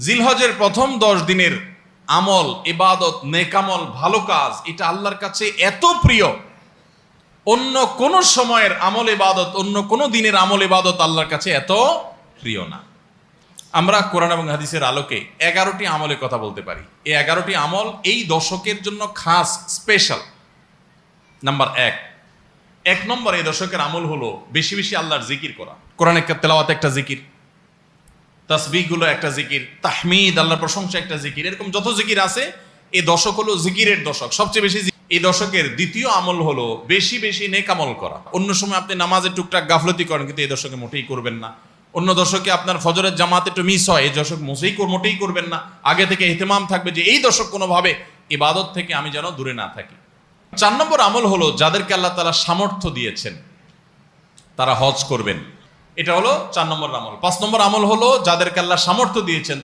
জিলহজের প্রথম 10 দিনের আমল, ইবাদত, নেকামল, ভালো কাজ, এটা আল্লাহর কাছে এত প্রিয়, অন্য কোন সময়ের আমল ইবাদত, অন্য কোন দিনের আমল ইবাদত আল্লাহর কাছে এত প্রিয় না। আমরা কোরআন এবং হাদিসের আলোকে 11টি আমলের কথা বলতে পারি। এই 11টি আমল এই দশকের জন্য খাস, স্পেশাল। নাম্বার 1 নম্বর এই দশকের আমল হলো বেশি বেশি আল্লাহর জিকির করা। কোরআনের তেলাওয়াত একটা জিকির, তাসবিহ গুলো একটা জিকির, তাহমিদ, আল্লাহর প্রশংসা একটা জিকির, এরকম যত জিকির আছে এই দশক হলো জিকিরের দশক, সবচেয়ে বেশি। এই দশকের দ্বিতীয় আমল হলো বেশি বেশি নেক আমল করা। অন্য সময় আপনি নামাজে টুকটাক গাফলতি করেন, কিন্তু এই দশকে মোটেই করবেন না। অন্য দশকে আপনার ফজরের জামাত একটু মিস হয়, এই দশক মোটেই করবেন না। আগে থেকে ইহতিমাম থাকবে যে এই দশক কোনোভাবে ইবাদত থেকে আমি যেন দূরে না থাকি। 4 নম্বর আমল হলো যাদেরকে আল্লাহ তাআলা সামর্থ্য দিয়েছেন তারা হজ করবেন। এটা হলো 4 নম্বর আমল। 5 নম্বর আমল হলো যাদেরকে আল্লাহ সামর্থ্য দিয়েছেন